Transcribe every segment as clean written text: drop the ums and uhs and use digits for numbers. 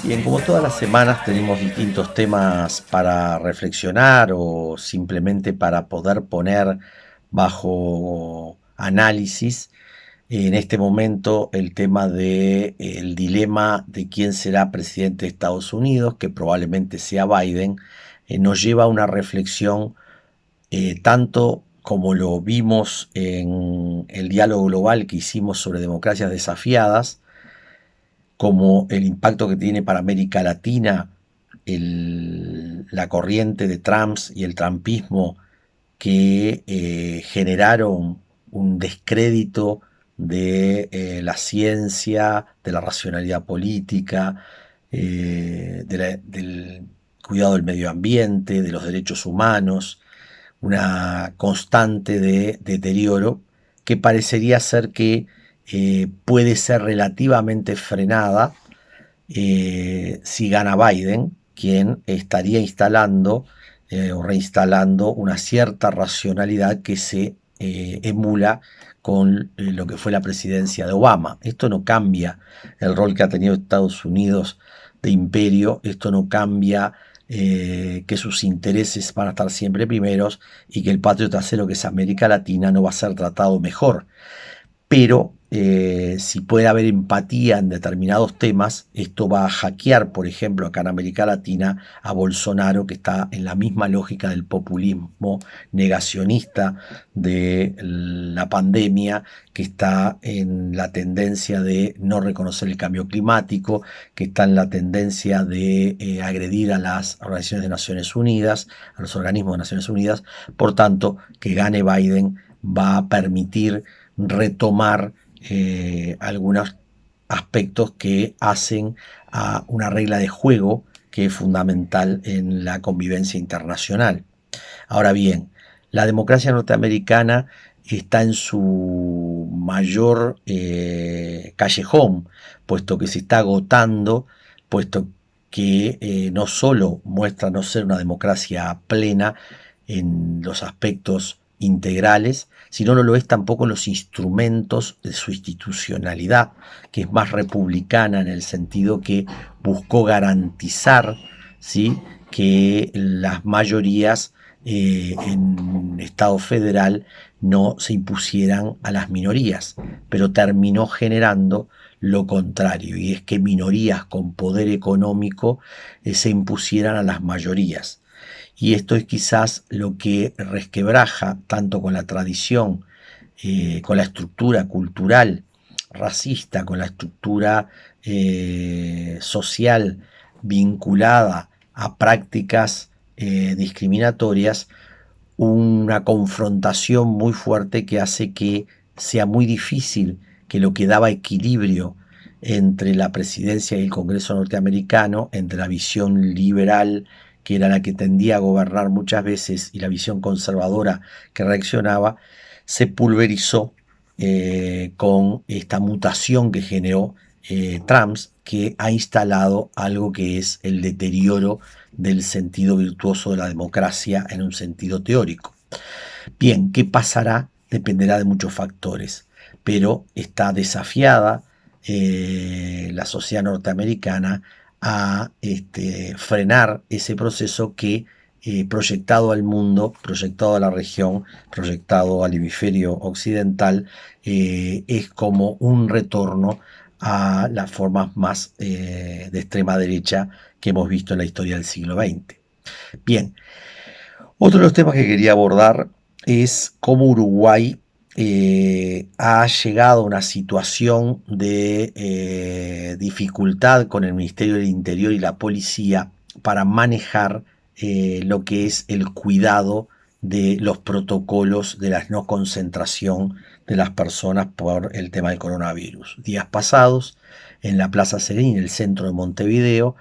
Bien, como todas las semanas tenemos distintos temas para reflexionar o simplemente para poder poner bajo análisis. En este momento el tema de el dilema de quién será presidente de Estados Unidos, que probablemente sea Biden, nos lleva a una reflexión tanto como lo vimos en el diálogo global que hicimos sobre democracias desafiadas, como el impacto que tiene para América Latina la corriente de Trumps y el trumpismo que generaron un descrédito de la ciencia, de la racionalidad política, del cuidado del medio ambiente, de los derechos humanos, una constante de deterioro que parecería ser que puede ser relativamente frenada si gana Biden, quien estaría instalando o reinstalando una cierta racionalidad que se emula con lo que fue la presidencia de Obama. Esto no cambia el rol que ha tenido Estados Unidos de imperio, esto no cambia que sus intereses van a estar siempre primeros y que el patrio trasero, que es América Latina, no va a ser tratado mejor. Pero si puede haber empatía en determinados temas, esto va a hackear, por ejemplo, acá en América Latina, a Bolsonaro, que está en la misma lógica del populismo negacionista de la pandemia, que está en la tendencia de no reconocer el cambio climático, que está en la tendencia de agredir a las organizaciones de Naciones Unidas, a los organismos de Naciones Unidas. Por tanto, que gane Biden va a permitir retomar algunos aspectos que hacen a una regla de juego que es fundamental en la convivencia internacional. Ahora bien, la democracia norteamericana está en su mayor callejón, puesto que se está agotando, puesto que no solo muestra no ser una democracia plena en los aspectos integrales, sino no lo es tampoco en los instrumentos de su institucionalidad, que es más republicana en el sentido que buscó garantizar, ¿sí?, que las mayorías en Estado federal no se impusieran a las minorías, pero terminó generando lo contrario, y es que minorías con poder económico se impusieran a las mayorías. Y esto es quizás lo que resquebraja tanto con la tradición, con la estructura cultural racista, con la estructura social vinculada a prácticas discriminatorias, una confrontación muy fuerte que hace que sea muy difícil que lo que daba equilibrio entre la presidencia y el Congreso norteamericano, entre la visión liberal, que era la que tendía a gobernar muchas veces, y la visión conservadora que reaccionaba, se pulverizó con esta mutación que generó Trump, que ha instalado algo que es el deterioro del sentido virtuoso de la democracia en un sentido teórico. Bien, ¿qué pasará? Dependerá de muchos factores, pero está desafiada la sociedad norteamericana a frenar ese proceso que proyectado al mundo, proyectado a la región, proyectado al hemisferio occidental, es como un retorno a las formas más de extrema derecha que hemos visto en la historia del siglo XX. Bien, otro de los temas que quería abordar es cómo Uruguay ha llegado a una situación de dificultad con el Ministerio del Interior y la policía para manejar lo que es el cuidado de los protocolos de la no concentración de las personas por el tema del coronavirus. Días pasados, en la Plaza Serena, en el centro de Montevideo,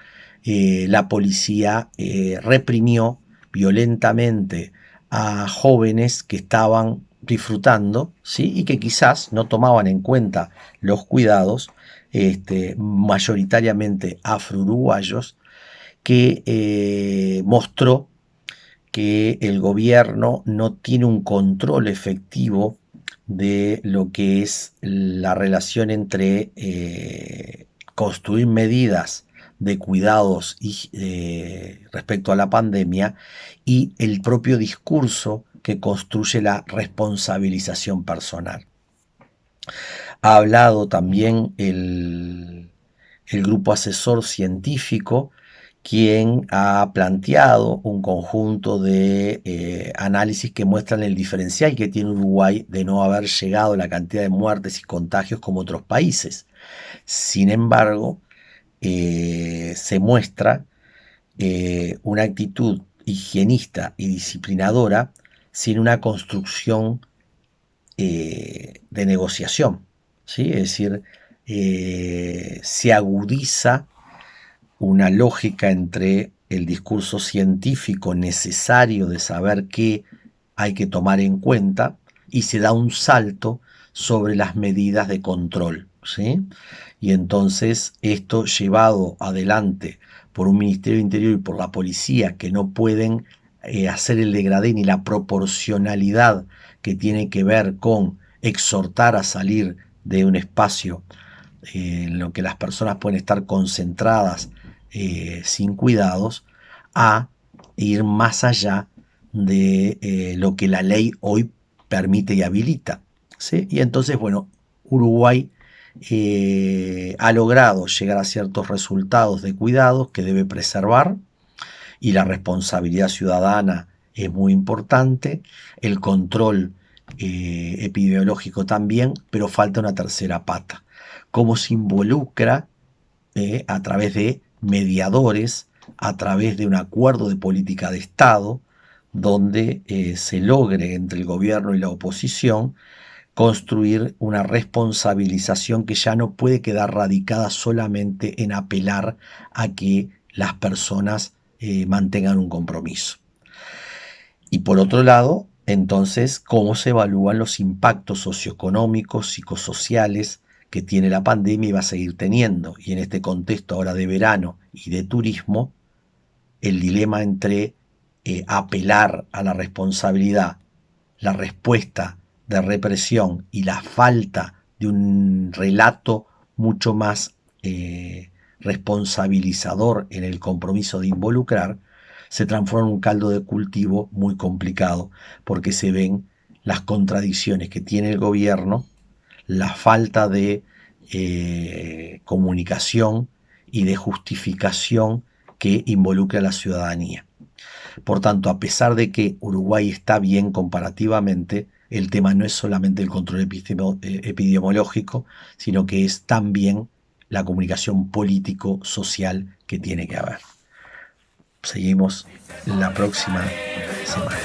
la policía reprimió violentamente a jóvenes que estaban disfrutando, ¿sí?, y que quizás no tomaban en cuenta los cuidados, mayoritariamente afro-uruguayos, que mostró que el gobierno no tiene un control efectivo de lo que es la relación entre construir medidas de cuidados respecto a la pandemia y el propio discurso que construye la responsabilización personal. Ha hablado también el grupo asesor científico, quien ha planteado un conjunto de análisis que muestran el diferencial que tiene Uruguay de no haber llegado a la cantidad de muertes y contagios como otros países. Sin embargo, se muestra una actitud higienista y disciplinadora sin una construcción de negociación, ¿sí? Es decir, se agudiza una lógica entre el discurso científico necesario de saber qué hay que tomar en cuenta y se da un salto sobre las medidas de control, ¿sí? Y entonces esto llevado adelante por un Ministerio de Interior y por la policía que no pueden hacer el degradé ni la proporcionalidad que tiene que ver con exhortar a salir de un espacio en lo que las personas pueden estar concentradas sin cuidados, a ir más allá de lo que la ley hoy permite y habilita, ¿sí? Y entonces, bueno, Uruguay ha logrado llegar a ciertos resultados de cuidados que debe preservar, y la responsabilidad ciudadana es muy importante, el control epidemiológico también, pero falta una tercera pata. Cómo se involucra a través de mediadores, a través de un acuerdo de política de Estado, donde se logre entre el gobierno y la oposición construir una responsabilización que ya no puede quedar radicada solamente en apelar a que las personas mantengan un compromiso. Y por otro lado, entonces, cómo se evalúan los impactos socioeconómicos, psicosociales que tiene la pandemia y va a seguir teniendo. Y en este contexto ahora de verano y de turismo, el dilema entre apelar a la responsabilidad, la respuesta de represión y la falta de un relato mucho más responsabilizador en el compromiso de involucrar, se transforma en un caldo de cultivo muy complicado, porque se ven las contradicciones que tiene el gobierno, la falta de comunicación y de justificación que involucra a la ciudadanía. Por tanto, a pesar de que Uruguay está bien comparativamente, el tema no es solamente el control epidemiológico, sino que es también la comunicación político-social que tiene que haber. Seguimos la próxima semana.